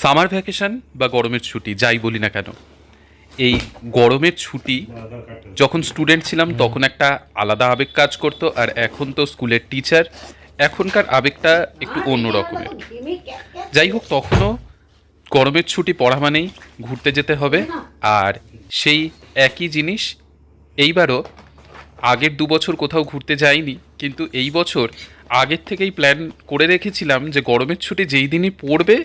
Summer vacation বা গরমের ছুটি যাই বলি না কেন, এই গরমের ছুটি যখন স্টুডেন্ট ছিলাম তখন একটা আলাদা আবেগ কাজ করতো, আর এখন তো স্কুলের টিচার, এখনকার আবেগটা একটু অন্য রকমের। যাই হোক, তখনও গরমের ছুটি পড়া মানেই ঘুরতে যেতে হবে, আর সেই একই জিনিস এইবারও। আগের 2 বছর কোথাও ঘুরতে যাইনি, কিন্তু এই বছর আগের থেকেই প্ল্যান করে রেখেছিলাম যে গরমের ছুটি যেই দিনই পড়বে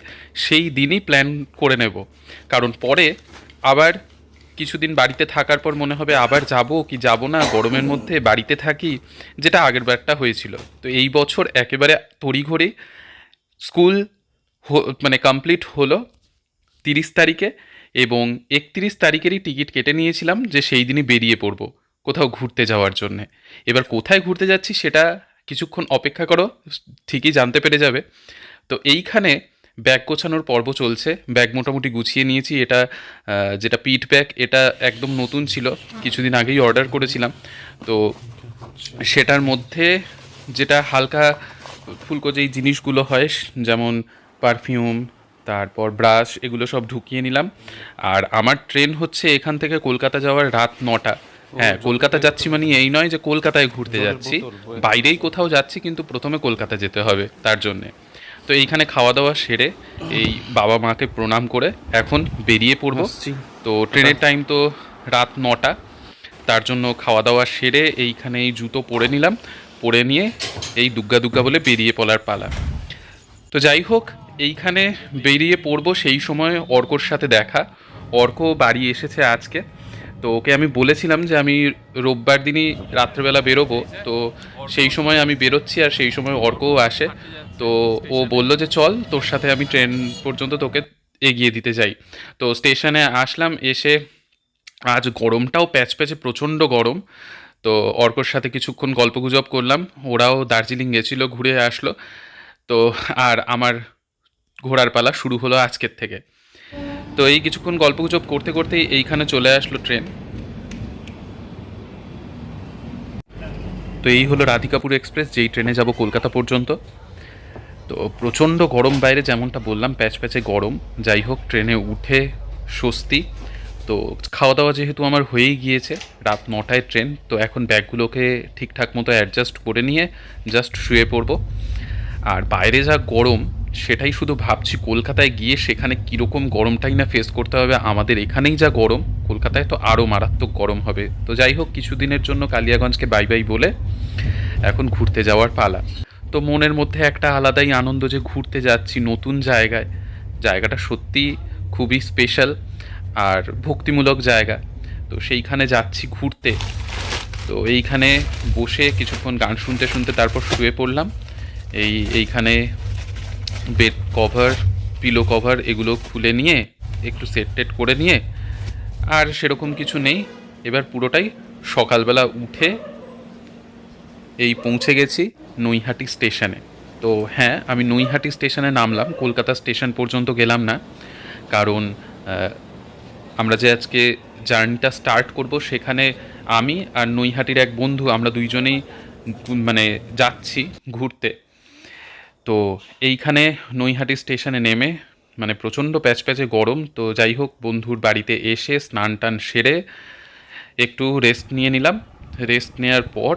সেই দিনই প্ল্যান করে নেব। কারণ পরে আবার কিছুদিন বাড়িতে থাকার পর মনে হবে আবার যাব কি যাব না, গরমের মধ্যে বাড়িতে থাকি, যেটা আগের বারটা হয়েছিল। তো এই বছর একেবারে তড়িঘড়ি স্কুল মানে কমপ্লিট হলো 30 তারিখে, এবং 31 তারিখেরই টিকিট কেটে নিয়েছিলাম যে সেই দিনই বেরিয়ে পড়ব কোথাও ঘুরতে যাওয়ার জন্যে। এবার কোথায় ঘুরতে যাচ্ছি সেটা কিছুক্ষণ অপেক্ষা করো, ঠিকই জানতে পেরে যাবে। তো এইখানে ব্যাগ গোছানোর পর্ব চলছে। ব্যাগ মোটামুটি গুছিয়ে নিয়েছি। এটা যেটা পিট ব্যাগ, এটা একদম নতুন ছিল, কিছুদিন আগেই অর্ডার করেছিলাম। তো সেটার মধ্যে যেটা হালকা ফুলকো যেই জিনিসগুলো হয়, যেমন পারফিউম, তারপর ব্রাশ, এগুলো সব ঢুকিয়ে নিলাম। আর আমার ট্রেন হচ্ছে এখান থেকে কলকাতা যাওয়ার রাত 9টা। হ্যাঁ, কলকাতা যাচ্ছি মানে এই নয় যে কলকাতায় ঘুরতে যাচ্ছি, বাইরেই কোথাও যাচ্ছি, কিন্তু প্রথমে কলকাতা যেতে হবে তার জন্যে। তো এইখানে খাওয়া দাওয়া সেরে এই বাবা মাকে প্রণাম করে এখন বেরিয়ে পড়বো। তো ট্রেনের টাইম তো রাত 9টা, তার জন্য খাওয়া দাওয়া সেরে এইখানে এই জুতো পরে নিলাম, পরে নিয়ে এই দুগ্গা দুগ্গা বলে বেরিয়ে পড়ার পালা। তো যাই হোক, এইখানে বেরিয়ে পড়বো সেই সময় অর্কর সাথে দেখা। অর্ক বাড়ি এসেছে আজকে। তো ওকে আমি বলেছিলাম যে আমি রোববার দিনই রাত্রেবেলা বেরোবো, তো সেই সময় আমি বেরোচ্ছি, আর সেই সময় অর্কও আসে। তো ও বলল যে চল, তোর সাথে আমি ট্রেন পর্যন্ত তোকে এগিয়ে দিতে যাই। তো স্টেশনে আসলাম, এসে আজ গরমটাও প্যাচপ্যাচে, প্রচণ্ড গরম। তো অর্কর সাথে কিছুক্ষণ গল্পগুজব করলাম, ওরাও দার্জিলিং গেছিলো, ঘুরে আসলো। তো আর আমার ঘোরার পালা শুরু হলো আজকের থেকে। তো এই কিছুক্ষণ গল্পগুজব করতে করতেই এইখানে চলে আসলো ট্রেন। তো এই হলো রাধিকাপুর এক্সপ্রেস, যেই ট্রেনে যাব কলকাতা পর্যন্ত। তো প্রচণ্ড গরম বাইরে, যেমনটা বললাম প্যাচপ্যাচে গরম। যাই হোক, ট্রেনে উঠে স্বস্তি। তো খাওয়া দাওয়া যেহেতু আমার হয়েই গিয়েছে, রাত 9টায় ট্রেন, তো এখন ব্যাগগুলোকে ঠিকঠাক মতো অ্যাডজাস্ট করে নিয়ে জাস্ট শুয়ে পড়বো। আর বাইরে যা গরম, সেটাই শুধু ভাবছি কলকাতায় গিয়ে সেখানে কীরকম গরমটাই না ফেস করতে হবে। আমাদের এখানেই যা গরম, কলকাতায় তো আরও মারাত্মক গরম হবে। তো যাই হোক, কিছুদিনের জন্য কালিয়াগঞ্জকে বাই বাই বলে এখন ঘুরতে যাওয়ার পালা। তো মনের মধ্যে একটা আলাদাই আনন্দ যে ঘুরতে যাচ্ছি নতুন জায়গায়। জায়গাটা সত্যি খুবই স্পেশাল আর ভক্তিমূলক জায়গা। তো সেইখানে যাচ্ছি ঘুরতে। তো এইখানে বসে কিছুক্ষণ গান শুনতে শুনতে তারপর শুয়ে পড়লাম। এইখানে বেড কভার, পিলো কভার এগুলো খুলে নিয়ে একটু সেট টেট করে নিয়ে, আর সেরকম কিছু নেই। এবার পুরোটাই সকালবেলা উঠে এই পৌঁছে গেছি নৈহাটি স্টেশনে। তো হ্যাঁ, আমি নৈহাটি স্টেশনে নামলাম, কলকাতা স্টেশন পর্যন্ত গেলাম না। কারণ আমরা যে আজকে জার্নিটা স্টার্ট করব, সেখানে আমি আর নৈহাটির এক বন্ধু, আমরা দুইজনেই মানে যাচ্ছি ঘুরতে। তো এইখানে নৈহাটি স্টেশনে নেমে মানে প্রচণ্ড প্যাচপ্যাচে গরম। তো যাই হোক, বন্ধুর বাড়িতে এসে স্নান টান সেরে একটু রেস্ট নিয়ে নিলাম। রেস্ট নেওয়ার পর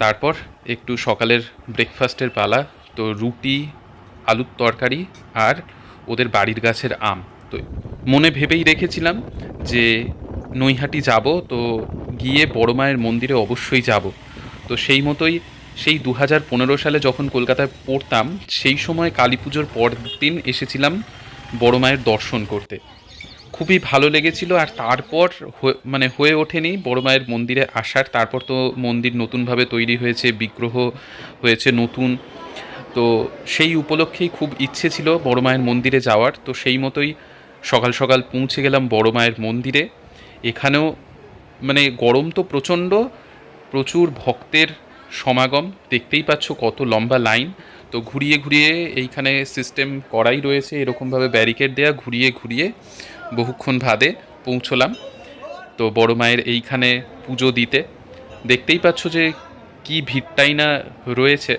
তারপর একটু সকালের ব্রেকফাস্টের পালা। তো রুটি, আলুর তরকারি, আর ওদের বাড়ির গাছের আম। তো মনে ভেবেই রেখেছিলাম যে নৈহাটি যাব, তো গিয়ে বড় মায়ের মন্দিরে অবশ্যই যাব। তো সেই মতোই সেই 2015 সালে যখন কলকাতায় পড়তাম, সেই সময় কালী পুজোর পর দিন এসেছিলাম বড় মায়ের দর্শন করতে। খুবই ভালো লেগেছিল। আর তারপর মানে হয়ে ওঠেনি বড় মায়ের মন্দিরে আসার। তারপর তো মন্দির নতুনভাবে তৈরি হয়েছে, বিগ্রহ হয়েছে নতুন। তো সেই উপলক্ষেই খুব ইচ্ছে ছিল বড় মায়ের মন্দিরে যাওয়ার। তো সেই মতোই সকাল সকাল পৌঁছে গেলাম বড় মায়ের মন্দিরে। এখানেও মানে গরম তো প্রচণ্ড, প্রচুর ভক্তের সমাগম, দেখতেই পাচ্ছ কত লম্বা লাইন। তো ঘুরিয়ে ঘুরিয়ে এইখানে সিস্টেম করাই রয়েছে, এরকমভাবে ব্যারিকেড দেয়া, ঘুরিয়ে ঘুরিয়ে বহুক্ষণ বাদে পৌঁছলাম তো বড় মায়ের এইখানে পুজো দিতে। দেখতেই পাচ্ছ যে কি ভিড়টাই না রয়েছে।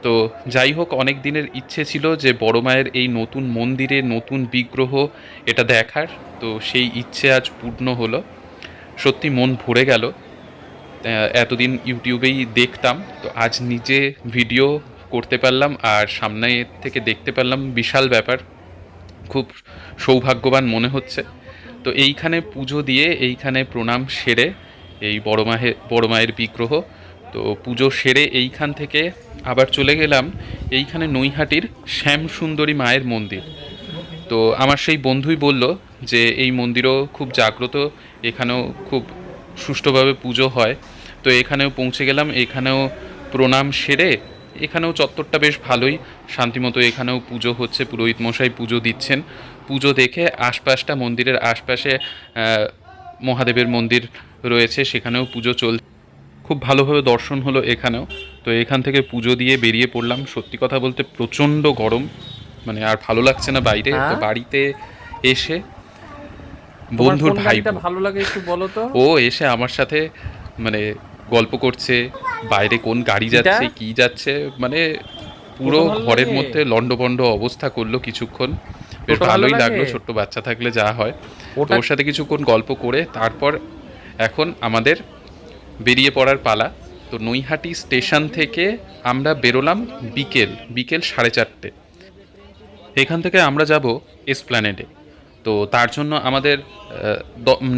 তো যাই হোক, অনেক দিনের ইচ্ছে ছিল যে বড় মায়ের এই নতুন মন্দিরে নতুন বিগ্রহ এটা দেখার। তো সেই ইচ্ছে আজ পূর্ণ হলো, সত্যি মন ভরে গেল। এতদিন ইউটিউবেই দেখতাম, তো আজ নিজে ভিডিও করতে পারলাম আর সামনে থেকে দেখতে পারলাম, বিশাল ব্যাপার, খুব সৌভাগ্যবান মনে হচ্ছে। তো এইখানে পুজো দিয়ে এইখানে প্রণাম সেরে এই বড় মায়ের বিগ্রহ, তো পুজো সেরে এইখান থেকে আবার চলে গেলাম এইখানে নৈহাটির শ্যাম সুন্দরী মায়ের মন্দির। তো আমার সেই বন্ধুই বলল যে এই মন্দিরও খুব জাগ্রত, এখানেও খুব সুষ্ঠুভাবে পুজো হয়। তো এখানেও পৌঁছে গেলাম, এখানেও প্রণাম সেরে, এখানেও চত্বরটা বেশ ভালোই শান্তিমতো, এখানেও পুজো হচ্ছে, পুরোহিত মশাই পুজো দিচ্ছেন। পুজো দেখে আশপাশটা, মন্দিরের আশপাশে মহাদেবের মন্দির রয়েছে, সেখানেও পুজো চলছে, খুব ভালোভাবে দর্শন হলো এখানেও। তো এখান থেকে পুজো দিয়ে বেরিয়ে পড়লাম। সত্যি কথা বলতে প্রচণ্ড গরম, মানে আর ভালো লাগছে না বাইরে। তো বাড়িতে এসে বন্ধুর ভাইপো, ভালো লাগে একটু বলো তো। ও এসে আমার সাথে মানে গল্প করছে, বাইরে কোন গাড়ি যাচ্ছে কি যাচ্ছে, মানে পুরো ঘরের মধ্যে লন্ডভন্ড অবস্থা করলো কিছুক্ষণ। বেশ ভালোই লাগলো, ছোট্ট বাচ্চা থাকলে যা হয়। তো ওর সাথে কিছুক্ষণ গল্প করে তারপর এখন আমাদের বেরিয়ে পড়ার পালা। তো নৈহাটি স্টেশন থেকে আমরা বেরোলাম বিকেল 4:30। এখান থেকে আমরা যাব এসপ্ল্যানেডে। তো তার জন্য আমাদের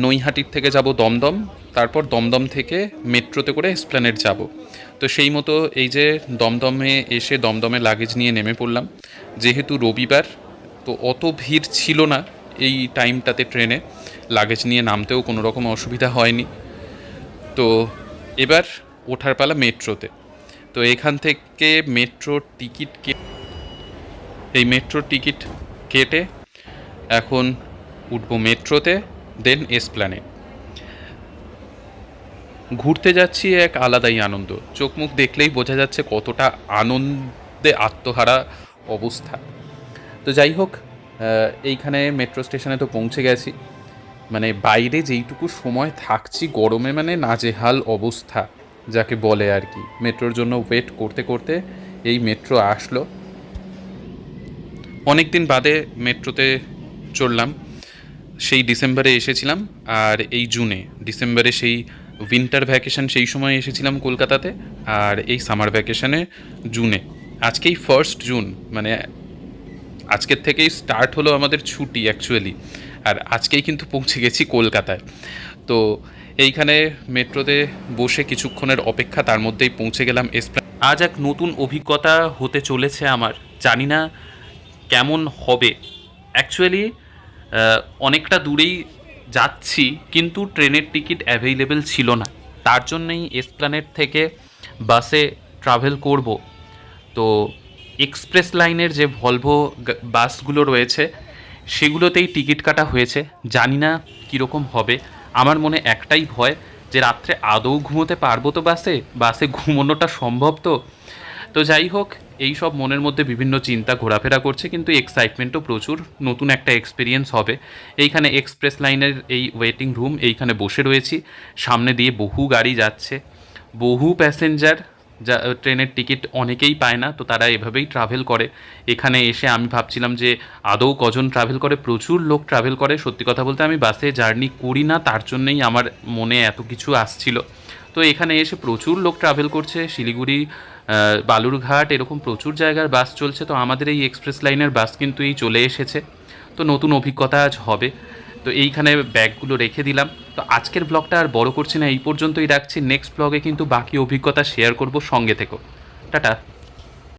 নৈহাটির থেকে যাব দমদম, তারপর দমদম থেকে মেট্রোতে করে এসপ্ল্যানেড যাব। তো সেই মতো এই যে দমদমে এসে দমদমে লাগেজ নিয়ে নেমে পড়লাম। যেহেতু রবিবার, তো অত ভিড় ছিল না এই টাইমটাতে ট্রেনে, লাগেজ নিয়ে নামতেও কোনো রকম অসুবিধা হয়নি। তো এবার ওঠার পালা মেট্রোতে। তো এখান থেকে মেট্রোর টিকিট কেটে এখন উঠবো মেট্রোতে, দেন এসপ্ল্যানেড। ঘুরতে যাচ্ছি এক আলাদাই আনন্দ, চোখ মুখ দেখলেই বোঝা যাচ্ছে কতটা আনন্দে আত্মহারা অবস্থা। তো যাই হোক, এইখানে মেট্রো স্টেশনে তো পৌঁছে গেছি। মানে বাইরে যেইটুকু সময় থাকছি গরমে, মানে নাজেহাল অবস্থা যাকে বলে আর কি। মেট্রোর জন্য ওয়েট করতে করতে এই মেট্রো আসলো। অনেক দিন বাদে মেট্রোতে চড়লাম। সেই ডিসেম্বরে এসেছিলাম, আর এই ডিসেম্বরে সেই উইন্টার ভ্যাকেশন, সেই সময় এসেছিলাম কলকাতাতে, আর এই সামার ভ্যাকেশনে জুনে। আজকেই 1 জুন, মানে আজকের থেকেই স্টার্ট হলো আমাদের ছুটি অ্যাকচুয়ালি, আর আজকেই কিন্তু পৌঁছে গেছি কলকাতায়। তো এইখানে মেট্রোতে বসে কিছুক্ষণের অপেক্ষা, তার মধ্যেই পৌঁছে গেলাম আজ এক নতুন অভিজ্ঞতা হতে চলেছে আমার, জানি না কেমন হবে। অ্যাকচুয়ালি অনেকটা দূরেই যাচ্ছি, কিন্তু ট্রেনের টিকিট অ্যাভেইলেবল ছিল না, তার জন্যই এসপ্ল্যানেড থেকে বাসে ট্রাভেল করব। তো এক্সপ্রেস লাইনের যে ভলভো বাসগুলো রয়েছে সেগুলোতেই টিকিট কাটা হয়েছে। জানি না কীরকম হবে, আমার মনে একটাই ভয় যে রাত্রে আদৌ ঘুমোতে পারবো তো বাসে ঘুমোনোটা সম্ভব তো। তো যাই হোক, এই সব মনের মধ্যে বিভিন্ন চিন্তা ঘোরাফেরা করছে, কিন্তু এক্সাইটমেন্টও প্রচুর, নতুন একটা এক্সপিরিয়েন্স হবে। এইখানে এক্সপ্রেস লাইনের এই ওয়েটিং রুম, এইখানে বসে রয়েছি, সামনে দিয়ে বহু গাড়ি যাচ্ছে, বহু প্যাসেঞ্জার, যা ট্রেনের টিকিট অনেকেই পায় না, তো তারা এভাবেই ট্রাভেল করে। এখানে এসে আমি ভাবছিলাম যে আদৌ কজন ট্রাভেল করে, প্রচুর লোক ট্রাভেল করে। সত্যি কথা বলতে আমি বাসে জার্নি করি না, তার জন্যই আমার মনে এত কিছু আসছিল। তো এখানে এসে প্রচুর লোক ট্রাভেল করছে, শিলিগুড়ি, বালুরঘাট, এরকম প্রচুর জায়গার বাস চলছে। তো আমাদের এই এক্সপ্রেস লাইনের বাস কিন্তু এই চলে এসেছে, তো নতুন অভিজ্ঞতা আজ হবে। তো এইখানে ব্যাগগুলো রেখে দিলাম। তো আজকের ব্লগটা আর বড় করছি না, এই পর্যন্তই রাখছি। নেক্সট ব্লগে কিন্তু বাকি অভিজ্ঞতা শেয়ার করব, সঙ্গে থেকো। টাটা।